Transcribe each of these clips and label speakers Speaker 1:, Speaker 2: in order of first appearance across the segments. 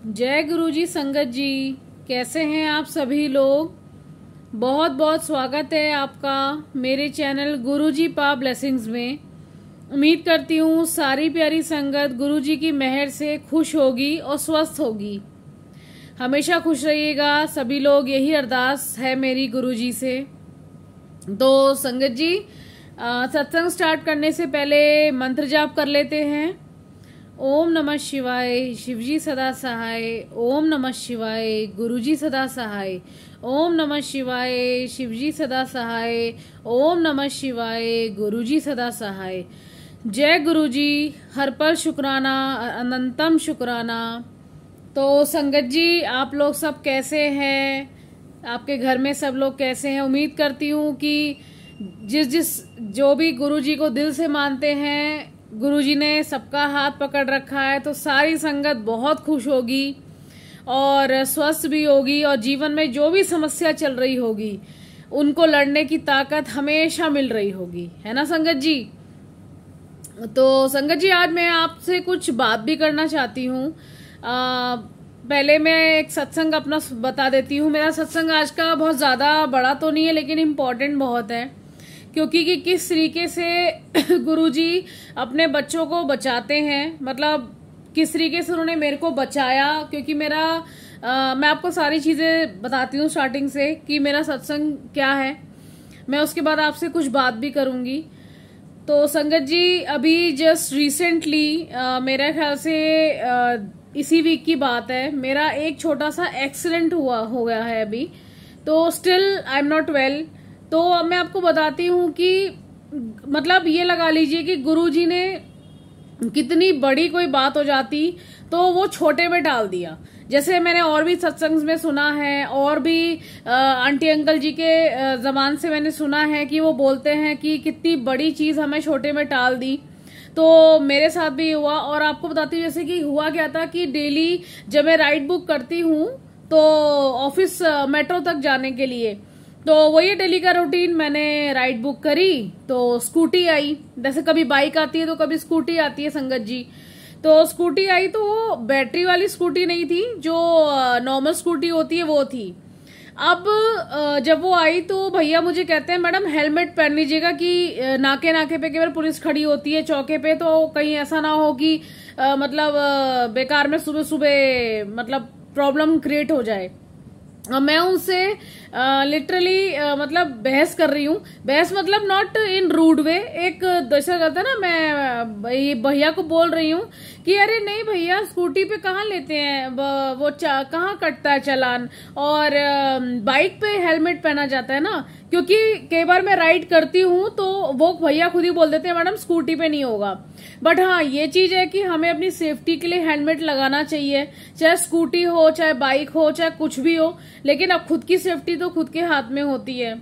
Speaker 1: जय गुरुजी संगत जी। कैसे हैं आप सभी लोग। बहुत बहुत स्वागत है आपका मेरे चैनल गुरुजी पा ब्लेसिंग्स में। उम्मीद करती हूँ सारी प्यारी संगत गुरुजी की मेहर से खुश होगी और स्वस्थ होगी। हमेशा खुश रहिएगा सभी लोग, यही अरदास है मेरी गुरुजी से। तो संगत जी, सत्संग स्टार्ट करने से पहले मंत्र जाप कर लेते हैं। ओम नमः शिवाय, शिवजी सदा सहाय। ओम नमः शिवाय, गुरुजी सदा सहाय। ओम नमः शिवाय, शिवजी सदा सहाय। ओम नमः शिवाय, गुरुजी सदा सहाय। जय गुरुजी, हर पल शुक्राना, अनंतम शुक्राना। तो संगत जी, आप लोग सब कैसे हैं? आपके घर में सब लोग कैसे हैं? उम्मीद करती हूँ कि जो भी गुरुजी को दिल से मानते हैं, गुरुजी ने सबका हाथ पकड़ रखा है, तो सारी संगत बहुत खुश होगी और स्वस्थ भी होगी और जीवन में जो भी समस्या चल रही होगी उनको लड़ने की ताकत हमेशा मिल रही होगी, है ना संगत जी। तो संगत जी, आज मैं आपसे कुछ बात भी करना चाहती हूँ। पहले मैं एक सत्संग अपना बता देती हूँ। मेरा सत्संग आज का बहुत ज्यादा बड़ा तो नहीं है, लेकिन इम्पोर्टेंट बहुत है, क्योंकि कि किस तरीके से गुरुजी अपने बच्चों को बचाते हैं, मतलब किस तरीके से उन्होंने मेरे को बचाया। क्योंकि मैं आपको सारी चीजें बताती हूँ स्टार्टिंग से कि मेरा सत्संग क्या है। मैं उसके बाद आपसे कुछ बात भी करूंगी। तो संगत जी, अभी जस्ट रिसेंटली मेरे ख्याल से इसी वीक की बात है, मेरा एक छोटा सा एक्सीडेंट हो गया है अभी। तो still I am not well. तो अब मैं आपको बताती हूँ कि मतलब ये लगा लीजिए कि गुरुजी ने कितनी बड़ी कोई बात हो जाती तो वो छोटे में डाल दिया। जैसे मैंने और भी सत्संग में सुना है, और भी आंटी अंकल जी के जबान से मैंने सुना है कि वो बोलते हैं कि कितनी बड़ी चीज हमें छोटे में टाल दी। तो मेरे साथ भी हुआ। और आपको बताती हूँ जैसे कि हुआ क्या था कि डेली जब मैं राइड बुक करती हूँ तो ऑफिस मेट्रो तक जाने के लिए, तो वही डेली का रूटीन, मैंने राइड बुक करी तो स्कूटी आई। जैसे कभी बाइक आती है तो कभी स्कूटी आती है संगत जी। तो स्कूटी आई तो वो बैटरी वाली स्कूटी नहीं थी, जो नॉर्मल स्कूटी होती है वो थी। अब जब वो आई तो भैया मुझे कहते हैं, मैडम हेलमेट पहन लीजिएगा कि नाके नाके पे केवल पुलिस खड़ी होती है चौके पे, तो कहीं ऐसा ना हो कि मतलब बेकार में सुबह सुबह मतलब प्रॉब्लम क्रिएट हो जाए। मैं उनसे लिटरली मतलब बहस कर रही हूँ। बहस मतलब नॉट इन रूड वे, एक जैसा करता है ना, मैं भैया को बोल रही हूँ कि अरे नहीं भैया, स्कूटी पे कहाँ लेते हैं, वो कहाँ कटता है चालान, और बाइक पे हेलमेट पहना जाता है ना। क्योंकि कई बार मैं राइड करती हूँ तो वो भैया खुद ही बोल देते हैं मैडम स्कूटी पे नहीं होगा। बट हाँ, ये चीज है कि हमें अपनी सेफ्टी के लिए हेलमेट लगाना चाहिए, चाहे स्कूटी हो, चाहे बाइक हो, चाहे कुछ भी हो। लेकिन अब खुद की सेफ्टी तो खुद के हाथ में होती है,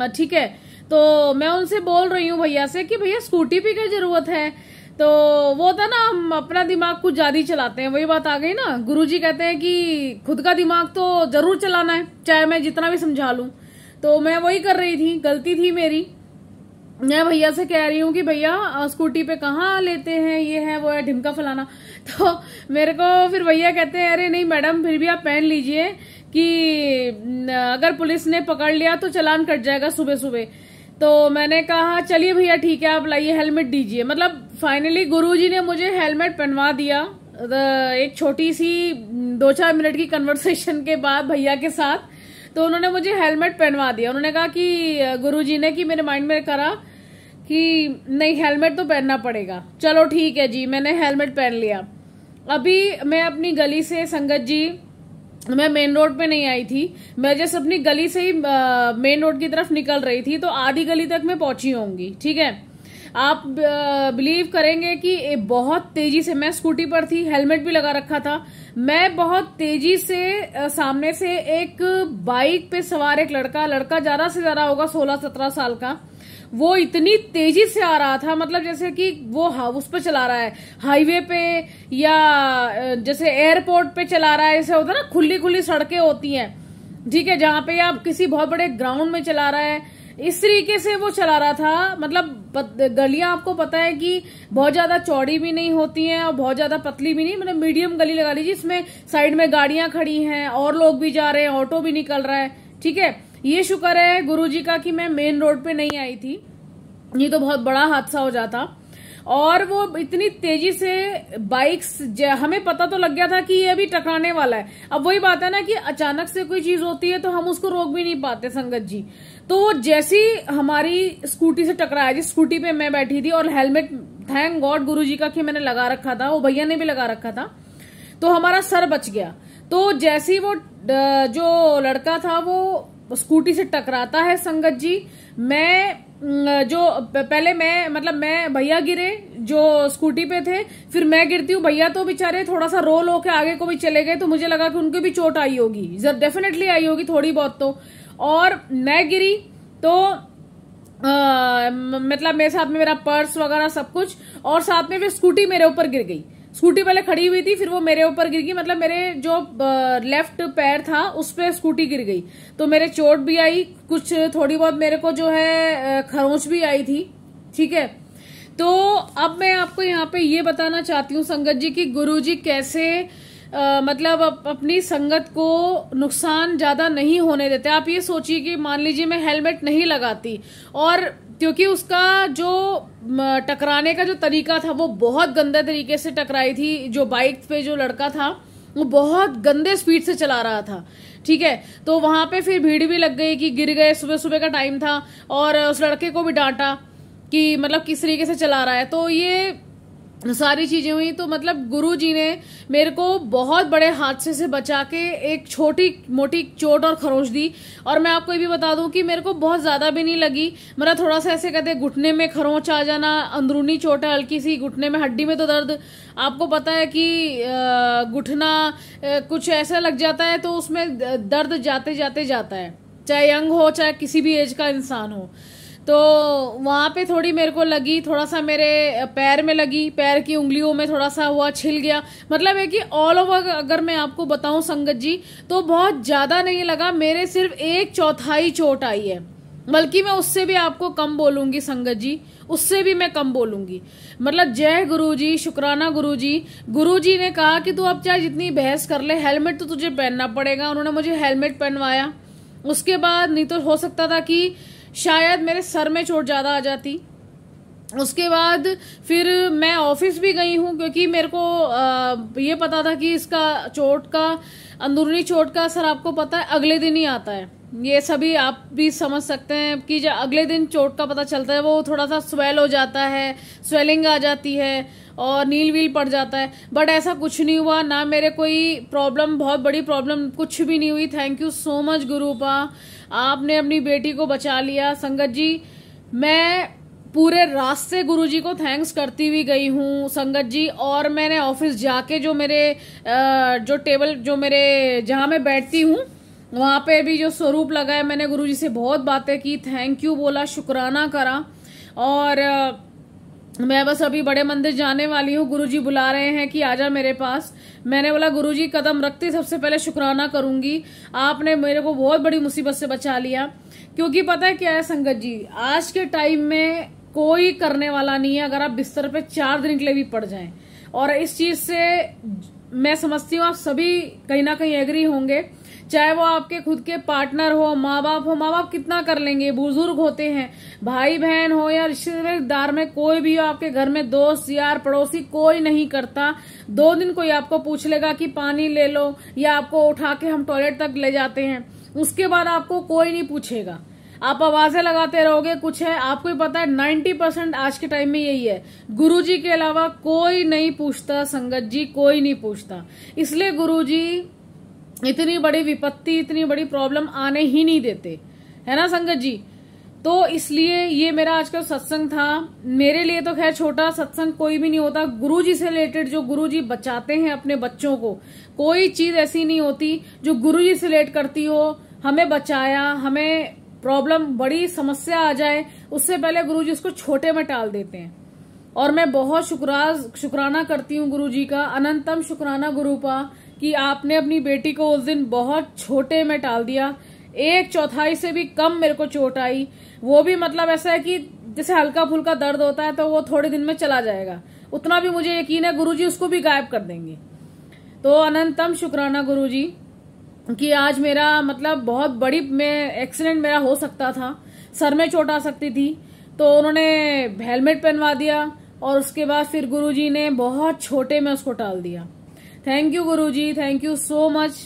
Speaker 1: ठीक है। तो मैं उनसे बोल रही हूँ भैया से कि भैया स्कूटी पे क्या जरूरत है। तो वो था ना, हम अपना दिमाग कुछ ज्यादा ही चलाते हैं, वही बात आ गई ना। गुरुजी कहते हैं कि खुद का दिमाग तो जरूर चलाना है, चाहे मैं जितना भी समझा लूं। तो मैं वही कर रही थी, गलती थी मेरी। मैं भैया से कह रही हूँ कि भैया स्कूटी पे कहाँ लेते हैं, ये है वो है, ढिमका फलाना। तो मेरे को फिर भैया कहते हैं अरे नहीं मैडम, फिर भी आप पहन लीजिए कि अगर पुलिस ने पकड़ लिया तो चालान कट जाएगा सुबह सुबह। तो मैंने कहा चलिए भैया ठीक है, आप लाइए हेलमेट दीजिए। मतलब फाइनली गुरुजी ने मुझे हेलमेट पहनवा दिया। एक छोटी सी 2-4 मिनट की कन्वर्सेशन के बाद भैया के साथ, तो उन्होंने मुझे हेलमेट पहनवा दिया। उन्होंने कहा कि गुरुजी ने कि मेरे माइंड में करा कि नहीं, हेलमेट तो पहनना पड़ेगा। चलो ठीक है जी, मैंने हेलमेट पहन लिया। अभी मैं अपनी गली से, संगत जी, मैं मेन रोड पे नहीं आई थी, मैं जस्ट अपनी गली से ही मेन रोड की तरफ निकल रही थी, तो आधी गली तक मैं पहुंची होंगी, ठीक है। आप बिलीव करेंगे कि बहुत तेजी से, मैं स्कूटी पर थी, हेलमेट भी लगा रखा था, मैं बहुत तेजी से सामने से एक बाइक पे सवार एक लड़का ज्यादा से ज्यादा होगा 16-17 साल का, वो इतनी तेजी से आ रहा था, मतलब जैसे कि वो उस पे चला रहा है हाईवे पे, या जैसे एयरपोर्ट पे चला रहा है, ऐसे होता है ना, खुली खुली सड़कें होती हैं, ठीक है, जहां पे आप किसी बहुत बड़े ग्राउंड में चला रहा है, इस तरीके से वो चला रहा था। मतलब गलियां आपको पता है कि बहुत ज्यादा चौड़ी भी नहीं होती हैं और बहुत ज्यादा पतली भी नहीं, मतलब मीडियम गली लगा लीजिए। इसमें साइड में गाड़ियां खड़ी हैं और लोग भी जा रहे हैं, ऑटो भी निकल रहा है, ठीक है। ये शुक्र है गुरुजी का कि मैं मेन रोड पे नहीं आई थी, ये तो बहुत बड़ा हादसा हो जाता। और वो इतनी तेजी से बाइक्स, हमें पता तो लग गया था कि ये अभी टकराने वाला है। अब वही बात है ना कि अचानक से कोई चीज होती है तो हम उसको रोक भी नहीं पाते संगत जी। तो वो जैसी हमारी स्कूटी से टकराया, जिस स्कूटी पे मैं बैठी थी, और हेलमेट थैंक गॉड गुरुजी का कि मैंने लगा रखा था, वो भैया ने भी लगा रखा था, तो हमारा सर बच गया। तो जैसी वो जो लड़का था वो स्कूटी से टकराता है संगत जी, मैं भैया गिरे जो स्कूटी पे थे, फिर मैं गिरती हूँ। भैया तो बेचारे थोड़ा सा रोल होके आगे को भी चले गए, तो मुझे लगा कि उनको भी चोट आई होगी, डेफिनेटली आई होगी थोड़ी बहुत तो। और मैं गिरी तो मतलब मेरे साथ में मेरा पर्स वगैरह सब कुछ, और साथ में फिर स्कूटी मेरे ऊपर गिर गई। स्कूटी पहले खड़ी हुई थी, फिर वो मेरे ऊपर गिर गई, मतलब मेरे जो लेफ्ट पैर था उस पे स्कूटी गिर गई, तो मेरे चोट भी आई, कुछ थोड़ी बहुत मेरे को जो है खरोंच भी आई थी, ठीक है। तो अब मैं आपको यहाँ पे ये बताना चाहती हूँ संगत जी कि गुरुजी कैसे मतलब अपनी संगत को नुकसान ज्यादा नहीं होने देते। आप ये सोचिए कि मान लीजिए मैं हेलमेट नहीं लगाती, और क्योंकि उसका जो टकराने का जो तरीका था वो बहुत गंदे तरीके से टकराई थी। जो बाइक पे जो लड़का था वो बहुत गंदे स्पीड से चला रहा था, ठीक है। तो वहां पे फिर भीड़ भी लग गई कि गिर गए, सुबह सुबह का टाइम था, और उस लड़के को भी डांटा कि मतलब किस तरीके से चला रहा है। तो ये सारी चीजें हुई, तो मतलब गुरुजी ने मेरे को बहुत बड़े हादसे से बचा के एक छोटी मोटी चोट और खरोंच दी। और मैं आपको ये भी बता दूं कि मेरे को बहुत ज्यादा भी नहीं लगी, मेरा थोड़ा सा ऐसे कहते घुटने में खरोंच आ जाना, अंदरूनी चोट है हल्की सी, घुटने में हड्डी में तो दर्द। आपको पता है कि घुटना कुछ ऐसा लग जाता है तो उसमें दर्द जाते जाते जाता है, चाहे यंग हो चाहे किसी भी एज का इंसान हो। तो वहां पे थोड़ी मेरे को लगी, थोड़ा सा मेरे पैर में लगी, पैर की उंगलियों में थोड़ा सा हुआ, छिल गया। मतलब है कि ऑल ओवर अगर मैं आपको बताऊं संगत जी तो बहुत ज्यादा नहीं लगा, मेरे सिर्फ 1/4 चोट आई है, बल्कि मैं उससे भी आपको कम बोलूंगी संगत जी, उससे भी मैं कम बोलूंगी। मतलब जय गुरुजी, शुक्राना गुरुजी। गुरुजी ने कहा कि तू अब चाहे जितनी बहस कर ले, हेलमेट तो तुझे पहनना पड़ेगा। उन्होंने मुझे हेलमेट पहनवाया। उसके बाद नहीं तो हो सकता था कि शायद मेरे सर में चोट ज्यादा आ जाती। उसके बाद फिर मैं ऑफिस भी गई हूँ, क्योंकि मेरे को ये पता था कि इसका चोट का, अंदरूनी चोट का असर आपको पता है अगले दिन ही आता है। ये सभी आप भी समझ सकते हैं कि जब अगले दिन चोट का पता चलता है, वो थोड़ा सा स्वेल हो जाता है, स्वेलिंग आ जाती है और नील वील पड़ जाता है। बट ऐसा कुछ नहीं हुआ, ना मेरे कोई प्रॉब्लम, बहुत बड़ी प्रॉब्लम कुछ भी नहीं हुई। थैंक यू सो मच गुरुपा, आपने अपनी बेटी को बचा लिया। संगत जी मैं पूरे रास्ते गुरुजी को थैंक्स करती हुई गई हूँ संगत जी। और मैंने ऑफिस जाके जो मेरे जो टेबल, जो मेरे जहां मैं बैठती हूँ वहां पे भी जो स्वरूप लगा है, मैंने गुरुजी से बहुत बातें की, थैंक यू बोला, शुक्राना करा। और मैं बस अभी बड़े मंदिर जाने वाली हूँ, गुरुजी बुला रहे हैं कि आजा मेरे पास। मैंने बोला गुरुजी कदम रखते सबसे पहले शुक्राना करूंगी, आपने मेरे को बहुत बड़ी मुसीबत से बचा लिया। क्योंकि पता है क्या है संगत जी, आज के टाइम में कोई करने वाला नहीं है अगर आप बिस्तर पे 4 दिन के लिए भी पड़ जाएं। और इस चीज से मैं समझती हूँ आप सभी कहीं ना कहीं एग्री होंगे, चाहे वो आपके खुद के पार्टनर हो, माँ बाप हो। माँ बाप कितना कर लेंगे, बुजुर्ग होते हैं, भाई बहन हो या रिश्तेदार में कोई भी हो, आपके घर में दोस्त यार पड़ोसी, कोई नहीं करता। 2 दिन कोई आपको पूछ लेगा कि पानी ले लो, या आपको उठा के हम टॉयलेट तक ले जाते हैं, उसके बाद आपको कोई नहीं पूछेगा। आप आवाजें लगाते रहोगे, कुछ है आपको ही पता है 90% आज के टाइम में यही है, गुरुजी के अलावा कोई नहीं पूछता संगत जी, कोई नहीं पूछता। इसलिए गुरुजी इतनी बड़ी विपत्ति, इतनी बड़ी प्रॉब्लम आने ही नहीं देते, है ना संगत जी। तो इसलिए ये मेरा आज का सत्संग था। मेरे लिए तो खैर छोटा सत्संग कोई भी नहीं होता, गुरुजी से रिलेटेड जो गुरुजी बचाते हैं अपने बच्चों को, कोई चीज ऐसी नहीं होती जो गुरुजी से रिलेट करती हो। हमें बचाया, हमें प्रॉब्लम, बड़ी समस्या आ जाए, उससे पहले गुरुजी उसको छोटे में टाल देते हैं। और मैं बहुत शुक्राना करती हूँ गुरुजी का, अनंतम शुक्राना गुरुपा, कि आपने अपनी बेटी को उस दिन बहुत छोटे में टाल दिया। 1/4 से भी कम मेरे को चोट आई, वो भी मतलब ऐसा है कि जैसे हल्का फुल्का दर्द होता है तो वो थोड़े दिन में चला जाएगा, उतना भी मुझे यकीन है गुरुजी उसको भी गायब कर देंगे। तो अनंतम शुक्राना गुरुजी कि आज मेरा मतलब बहुत बड़ी एक्सीडेंट मेरा हो सकता था, सर में चोट आ सकती थी, तो उन्होंने हेलमेट पहनवा दिया और उसके बाद फिर गुरुजी ने बहुत छोटे में उसको टाल दिया। Thank you Guruji, thank you so much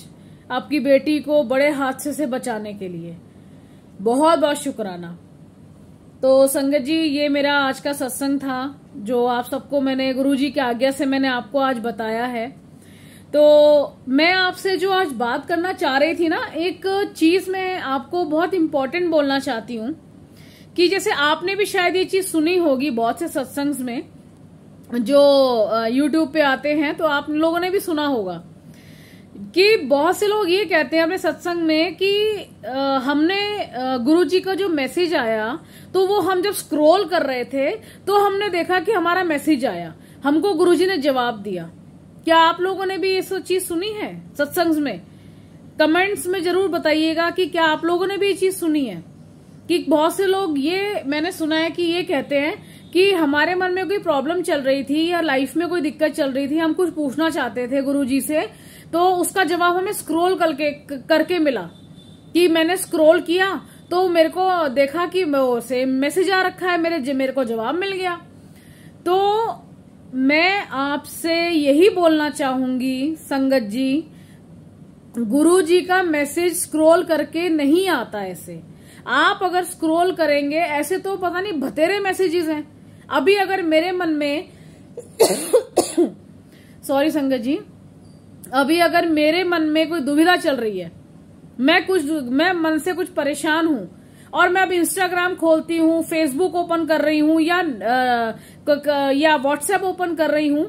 Speaker 1: आपकी बेटी को बड़े हादसे से बचाने के लिए, बहुत बहुत शुक्राना। तो संगत जी ये मेरा आज का सत्संग था जो आप सबको मैंने गुरुजी की आज्ञा से मैंने आपको आज बताया है। तो मैं आपसे जो आज बात करना चाह रही थी ना, एक चीज मैं आपको बहुत इम्पोर्टेंट बोलना चाहती हूँ कि जैसे आपने भी शायद ये चीज सुनी होगी बहुत से सत्संग में जो YouTube पे आते हैं, तो आप लोगों ने भी सुना होगा कि बहुत से लोग ये कहते हैं अपने सत्संग में कि हमने गुरुजी का जो मैसेज आया तो वो हम जब स्क्रॉल कर रहे थे तो हमने देखा कि हमारा मैसेज आया, हमको गुरुजी ने जवाब दिया। क्या आप लोगों ने भी ये सब चीज सुनी है सत्संग में? कमेंट्स में जरूर बताइएगा कि क्या आप लोगों ने भी ये चीज सुनी है कि बहुत से लोग ये मैंने सुना है कि ये कहते हैं कि हमारे मन में कोई प्रॉब्लम चल रही थी या लाइफ में कोई दिक्कत चल रही थी, हम कुछ पूछना चाहते थे गुरुजी से, तो उसका जवाब हमें स्क्रॉल करके मिला कि मैंने स्क्रॉल किया तो मेरे को देखा कि सेम मैसेज आ रखा है, मेरे को जवाब मिल गया। तो मैं आपसे यही बोलना चाहूंगी संगत जी, गुरुजी का मैसेज स्क्रॉल करके नहीं आता ऐसे। आप अगर स्क्रॉल करेंगे ऐसे तो पता नहीं बतेरे मैसेजेस हैं। अभी अगर मेरे मन में सॉरी संगत जी, अभी अगर मेरे मन में कोई दुविधा चल रही है, मैं मन से कुछ परेशान हूं और मैं अब इंस्टाग्राम खोलती हूँ, फेसबुक ओपन कर रही हूँ या व्हाट्सएप ओपन कर रही हूँ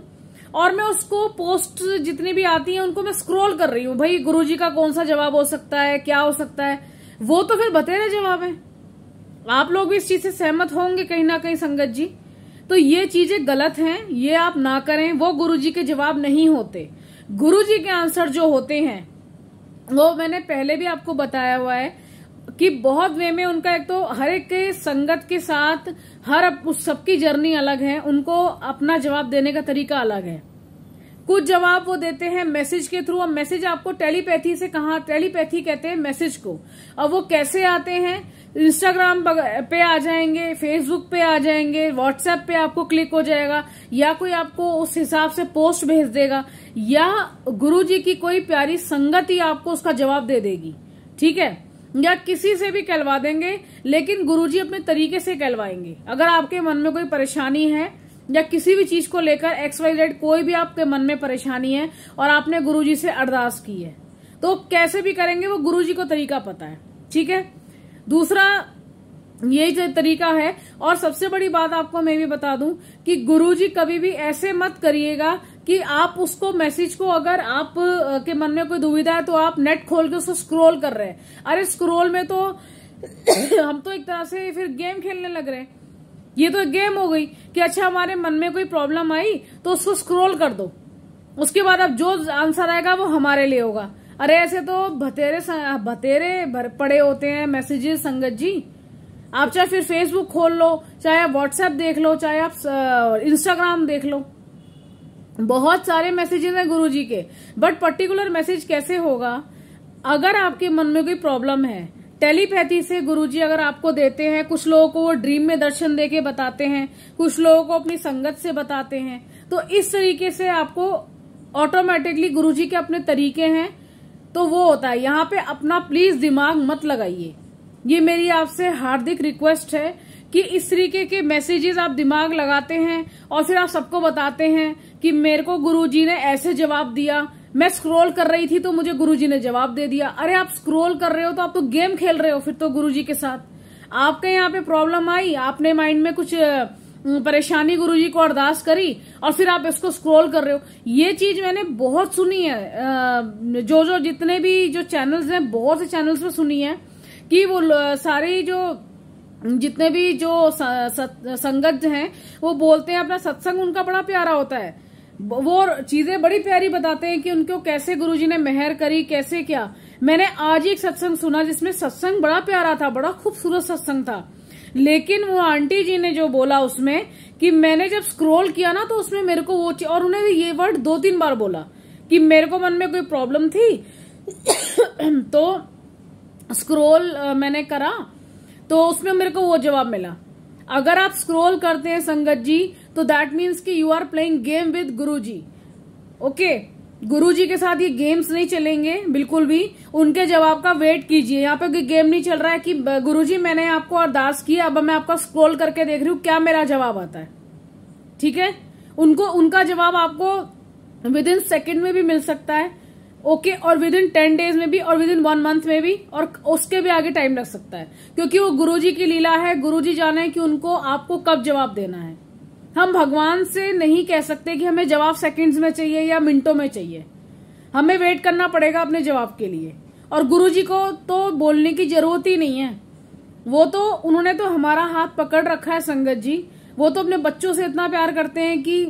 Speaker 1: और मैं उसको पोस्ट जितनी भी आती हैं उनको मैं स्क्रॉल कर रही हूँ, भाई गुरुजी का कौन सा जवाब हो सकता है, क्या हो सकता है, वो तो फिर बतेरे जवाब है। आप लोग भी इस चीज से सहमत होंगे कहीं ना कहीं संगत जी। तो ये चीजें गलत हैं, ये आप ना करें, वो गुरुजी के जवाब नहीं होते। गुरुजी के आंसर जो होते हैं वो मैंने पहले भी आपको बताया हुआ है कि बहुत वे में उनका एक तो हर एक के संगत के साथ सबकी जर्नी अलग है, उनको अपना जवाब देने का तरीका अलग है। कुछ जवाब वो देते हैं मैसेज के थ्रू। अब मैसेज आपको टेलीपैथी से कहा, टेलीपैथी कहते हैं मैसेज को। अब वो कैसे आते हैं? इंस्टाग्राम पे आ जाएंगे, फेसबुक पे आ जाएंगे, व्हाट्सएप पे आपको क्लिक हो जाएगा, या कोई आपको उस हिसाब से पोस्ट भेज देगा, या गुरुजी की कोई प्यारी संगत ही आपको उसका जवाब दे देगी, ठीक है, या किसी से भी कहलवा देंगे, लेकिन गुरुजी अपने तरीके से कहलवाएंगे। अगर आपके मन में कोई परेशानी है या किसी भी चीज को लेकर XYZ कोई भी आपके मन में परेशानी है और आपने गुरुजी से अरदास की है, तो कैसे भी करेंगे, वो गुरुजी को तरीका पता है, ठीक है। दूसरा यही जो तरीका है। और सबसे बड़ी बात आपको मैं भी बता दूं कि गुरुजी कभी भी ऐसे मत करिएगा कि आप उसको मैसेज को, अगर आप के मन में कोई दुविधा है तो आप नेट खोल के उसको स्क्रॉल कर रहे हैं। अरे स्क्रॉल में तो हम तो एक तरह से फिर गेम खेलने लग रहे हैं। ये तो एक गेम हो गई कि अच्छा हमारे मन में कोई प्रॉब्लम आई तो उसको स्क्रॉल कर दो, उसके बाद अब जो आंसर आएगा वो हमारे लिए होगा। अरे ऐसे तो भतेरे पड़े होते हैं मैसेजेस संगत जी। आप चाहे फिर फेसबुक खोल लो, चाहे आप व्हाट्सएप देख लो, चाहे आप इंस्टाग्राम देख लो, बहुत सारे मैसेजेस हैं गुरुजी के। बट पर्टिकुलर मैसेज कैसे होगा? अगर आपके मन में कोई प्रॉब्लम है, टेलीपैथी से गुरुजी अगर आपको देते हैं, कुछ लोगों को वो ड्रीम में दर्शन देके बताते हैं, कुछ लोगों को अपनी संगत से बताते हैं, तो इस तरीके से आपको ऑटोमेटिकली गुरुजी के अपने तरीके हैं, तो वो होता है। यहाँ पे अपना प्लीज दिमाग मत लगाइए, ये मेरी आपसे हार्दिक रिक्वेस्ट है कि इस तरीके के मैसेजेस आप दिमाग लगाते हैं और फिर आप सबको बताते हैं कि मेरे को गुरुजी ने ऐसे जवाब दिया, मैं स्क्रॉल कर रही थी तो मुझे गुरुजी ने जवाब दे दिया। अरे आप स्क्रॉल कर रहे हो तो आप तो गेम खेल रहे हो फिर तो गुरुजी के साथ। आपके यहाँ पे प्रॉब्लम आई, आपने माइंड में कुछ परेशानी गुरुजी को अरदास करी और फिर आप इसको स्क्रॉल कर रहे हो। ये चीज मैंने बहुत सुनी है, जो जितने भी जो चैनल्स हैं, बहुत से चैनल्स पे सुनी है कि वो सारे जो जितने भी जो संगत हैं वो बोलते हैं अपना सत्संग उनका बड़ा प्यारा होता है, वो चीजें बड़ी प्यारी बताते हैं कि उनको कैसे गुरुजी ने मेहर करी, कैसे क्या। मैंने आज ही एक सत्संग सुना जिसमें सत्संग बड़ा प्यारा था, बड़ा खूबसूरत सत्संग था। लेकिन वो आंटी जी ने जो बोला उसमें कि मैंने जब स्क्रॉल किया ना तो उसमें मेरे को वो और उन्होंने ये वर्ड 2-3 बार बोला कि मेरे को मन में कोई प्रॉब्लम थी तो स्क्रॉल मैंने करा तो उसमें मेरे को वो जवाब मिला। अगर आप स्क्रॉल करते हैं संगत जी तो दैट मीन्स कि you are playing game with Guruji. Okay, Guruji के साथ ये गेम्स नहीं चलेंगे बिल्कुल भी। उनके जवाब का वेट कीजिए। यहाँ पे कोई गेम नहीं चल रहा है कि गुरुजी मैंने आपको अरदास किया, अब मैं आपका स्क्रॉल करके देख रही हूँ क्या मेरा जवाब आता है। ठीक है, उनका जवाब आपको विद इन सेकेंड में भी मिल सकता है। ओके, और विद इन 10 डेज में भी, और विद इन 1 मंथ में भी, और उसके भी आगे टाइम लग सकता है, क्योंकि वो गुरुजी की लीला है। गुरुजी जाने कि उनको आपको कब जवाब देना है। हम भगवान से नहीं कह सकते कि हमें जवाब सेकंड्स में चाहिए या मिनटों में चाहिए। हमें वेट करना पड़ेगा अपने जवाब के लिए। और गुरुजी को तो बोलने की जरूरत ही नहीं है। वो तो उन्होंने तो हमारा हाथ पकड़ रखा है संगत जी। वो तो अपने बच्चों से इतना प्यार करते हैं कि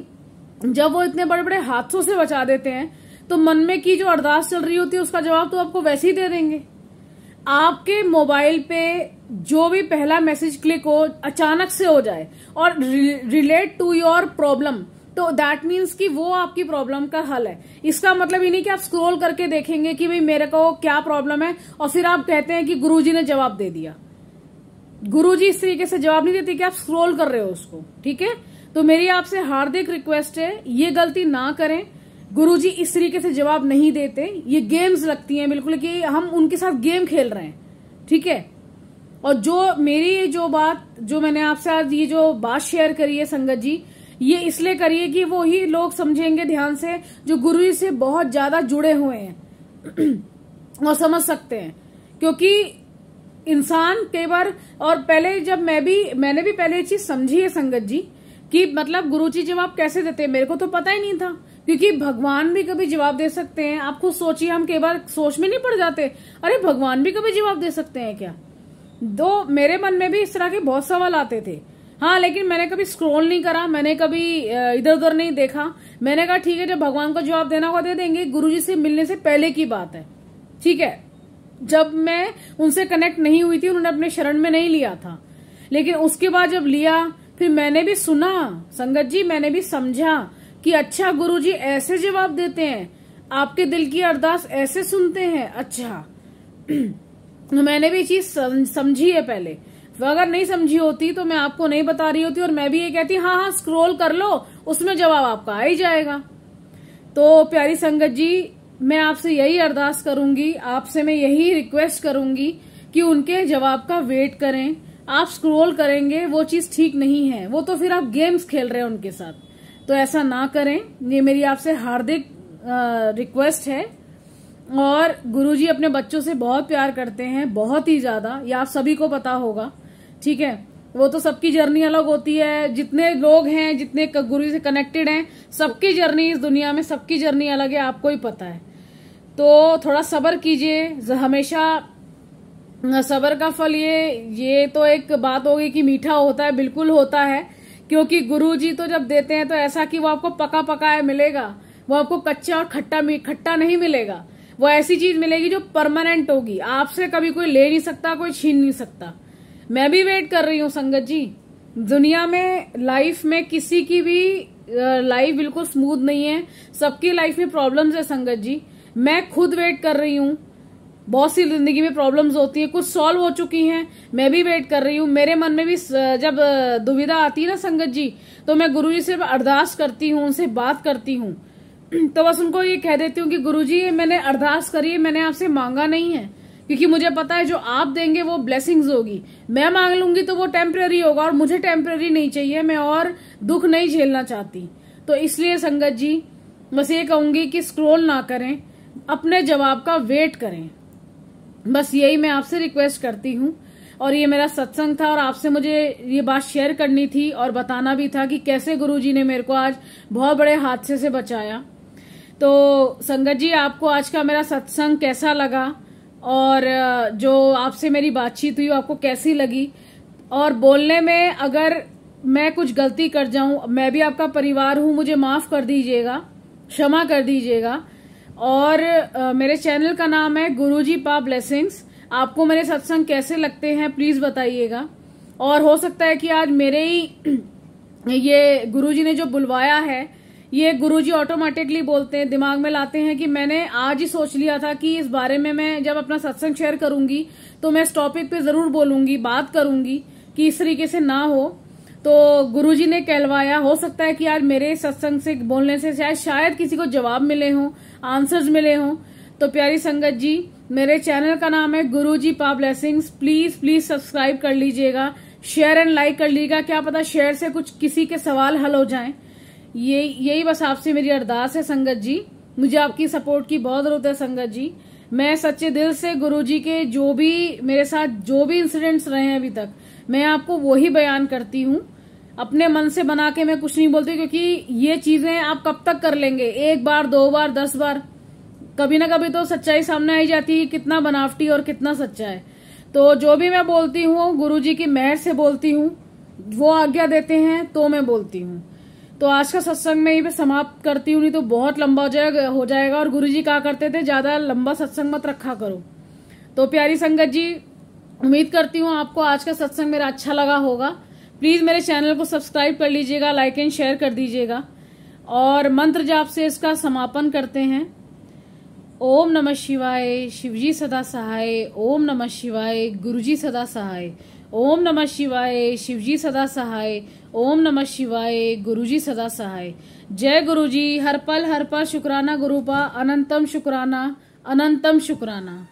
Speaker 1: जब वो इतने बड़े बड़े हादसों से बचा देते हैं तो मन में की जो अरदास चल रही होती है उसका जवाब तो आपको वैसे ही दे देंगे। आपके मोबाइल पे जो भी पहला मैसेज क्लिक हो अचानक से हो जाए और रिलेट टू योर प्रॉब्लम, तो दैट मीन्स कि वो आपकी प्रॉब्लम का हल है। इसका मतलब ये नहीं कि आप स्क्रॉल करके देखेंगे कि भाई मेरे को क्या प्रॉब्लम है और फिर आप कहते हैं कि गुरुजी ने जवाब दे दिया। गुरुजी इस तरीके से जवाब नहीं देते कि आप स्क्रॉल कर रहे हो उसको। ठीक है, तो मेरी आपसे हार्दिक रिक्वेस्ट है ये गलती ना करें। गुरुजी इस तरीके से जवाब नहीं देते। ये गेम्स लगती हैं बिल्कुल कि हम उनके साथ गेम खेल रहे हैं। ठीक है, और जो मेरी जो मैंने आपसे आज ये जो बात शेयर करी है संगत जी, ये इसलिए करिए कि वो ही लोग समझेंगे ध्यान से जो गुरुजी से बहुत ज्यादा जुड़े हुए हैं और समझ सकते हैं। क्योंकि इंसान कई बार, और पहले जब मैंने भी पहले ये चीज समझी है संगत जी कि मतलब गुरुजी जवाब कैसे देते हैं, मेरे को तो पता ही नहीं था। क्योंकि भगवान भी कभी जवाब दे सकते हैं। आप खुद सोचिए, हम कई बार सोच में नहीं पड़ जाते, अरे भगवान भी कभी जवाब दे सकते हैं क्या। तो मेरे मन में भी इस तरह के बहुत सवाल आते थे। हाँ, लेकिन मैंने कभी स्क्रॉल नहीं करा, मैंने कभी इधर उधर नहीं देखा। मैंने कहा ठीक है, जब भगवान को जवाब देना होगा दे देंगे। गुरुजी से मिलने से पहले की बात है। ठीक है, जब मैं उनसे कनेक्ट नहीं हुई थी, उन्होंने अपने शरण में नहीं लिया था। लेकिन उसके बाद जब लिया, फिर मैंने भी सुना संगत जी, मैंने भी समझा कि अच्छा गुरुजी ऐसे जवाब देते हैं, आपके दिल की अरदास ऐसे सुनते हैं। अच्छा मैंने भी चीज समझी है पहले। अगर नहीं समझी होती तो मैं आपको नहीं बता रही होती और मैं भी ये कहती हाँ स्क्रॉल कर लो, उसमें जवाब आपका आ ही जाएगा। तो प्यारी संगत जी, मैं आपसे यही अरदास करूंगी, आपसे मैं यही रिक्वेस्ट करूंगी कि उनके जवाब का वेट करें। आप स्क्रॉल करेंगे वो चीज ठीक नहीं है, वो तो फिर आप गेम्स खेल रहे हैं उनके साथ। तो ऐसा ना करें, ये मेरी आपसे हार्दिक रिक्वेस्ट है। और गुरुजी अपने बच्चों से बहुत प्यार करते हैं, बहुत ही ज्यादा, ये आप सभी को पता होगा। ठीक है, वो तो सबकी जर्नी अलग होती है। जितने लोग हैं, जितने गुरु से कनेक्टेड हैं, सबकी जर्नी इस दुनिया में सबकी जर्नी अलग है, आपको ही पता है। तो थोड़ा सब्र कीजिए। हमेशा सब्र का फल ये तो एक बात होगी कि मीठा होता है, बिल्कुल होता है। क्योंकि गुरुजी तो जब देते हैं तो ऐसा कि वो आपको पका पकाया मिलेगा, वो आपको कच्चा और खट्टा नहीं मिलेगा। वो ऐसी चीज मिलेगी जो परमानेंट होगी, आपसे कभी कोई ले नहीं सकता, कोई छीन नहीं सकता। मैं भी वेट कर रही हूँ संगत जी। दुनिया में, लाइफ में किसी की भी लाइफ बिल्कुल स्मूथ नहीं है, सबकी लाइफ में प्रॉब्लम्स है संगत जी। मैं खुद वेट कर रही हूँ। बहुत सी जिंदगी में प्रॉब्लम्स होती है, कुछ सॉल्व हो चुकी हैं, मैं भी वेट कर रही हूँ। मेरे मन में भी जब दुविधा आती है ना संगत जी, तो मैं गुरुजी से अरदास करती हूँ, उनसे बात करती हूँ। तो बस उनको ये कह देती हूँ कि गुरुजी मैंने अरदास करी है, मैंने आपसे मांगा नहीं है, क्योंकि मुझे पता है जो आप देंगे वो ब्लेसिंग्स होगी। मैं मांग लूंगी तो वो टेम्परेरी होगा, और मुझे टेम्परेरी नहीं चाहिए, मैं और दुख नहीं झेलना चाहती। तो इसलिए संगत जी बस ये कहूंगी कि स्क्रॉल ना करें, अपने जवाब का वेट करें। बस यही मैं आपसे रिक्वेस्ट करती हूँ। और ये मेरा सत्संग था और आपसे मुझे ये बात शेयर करनी थी और बताना भी था कि कैसे गुरुजी ने मेरे को आज बहुत बड़े हादसे से बचाया। तो संगत जी, आपको आज का मेरा सत्संग कैसा लगा और जो आपसे मेरी बातचीत हुई आपको कैसी लगी? और बोलने में अगर मैं कुछ गलती कर जाऊं, मैं भी आपका परिवार हूं, मुझे माफ कर दीजिएगा, क्षमा कर दीजिएगा। और मेरे चैनल का नाम है गुरुजी पा ब्लेसिंग्स। आपको मेरे सत्संग कैसे लगते हैं प्लीज बताइएगा। और हो सकता है कि आज मेरे ही ये गुरुजी ने जो बुलवाया है, ये गुरुजी ऑटोमेटिकली बोलते हैं, दिमाग में लाते हैं कि मैंने आज ही सोच लिया था कि इस बारे में मैं जब अपना सत्संग शेयर करूंगी तो मैं इस टॉपिक पे जरूर बोलूंगी, बात करूंगी कि इस तरीके से ना हो। तो गुरुजी ने कहलवाया। हो सकता है कि आज मेरे सत्संग से बोलने से शायद किसी को जवाब मिले हों, आंसर्स मिले हों। तो प्यारी संगत जी, मेरे चैनल का नाम है गुरुजी पा ब्लेसिंग्स। प्लीज प्लीज सब्सक्राइब कर लीजिएगा, शेयर एंड लाइक कर लीजिएगा। क्या पता शेयर से कुछ किसी के सवाल हल हो जाएं। यही बस आपसे मेरी अरदास है संगत जी। मुझे आपकी सपोर्ट की बहुत जरूरत है संगत जी। मैं सच्चे दिल से गुरुजी के जो भी मेरे साथ जो भी इंसिडेंट्स रहे हैं अभी तक, मैं आपको वही बयान करती हूँ। अपने मन से बना के मैं कुछ नहीं बोलती, क्योंकि ये चीजें आप कब तक कर लेंगे, 1 बार 2 बार 10 बार, कभी ना कभी तो सच्चाई सामने आई जाती है कि कितना बनावटी और कितना सच्चा है। तो जो भी मैं बोलती हूँ गुरुजी की मेहर से बोलती हूँ, वो आज्ञा देते हैं तो मैं बोलती हूँ। तो आज का सत्संग में ही मैं समाप्त करती हूँ, नहीं तो बहुत लंबा हो जाएगा। और गुरुजी कहा करते थे ज्यादा लंबा सत्संग मत रखा करो। तो प्यारी संगत जी, उम्मीद करती हूँ आपको आज का सत्संग मेरा अच्छा लगा होगा। प्लीज मेरे चैनल को सब्सक्राइब कर लीजिएगा, लाइक एंड शेयर कर दीजिएगा। और मंत्र जाप से इसका समापन करते हैं। ओम नमः शिवाय, शिवजी सदा सहाय। ओम नमः शिवाय, गुरुजी सदा सहाय। ओम नमः शिवाय, शिवजी सदा सहाय। ओम नमः शिवाय, गुरुजी सदा सहाय। जय गुरुजी। हर पल शुक्राना गुरुपा, अनंतम शुक्राना, अनंतम शुक्राना।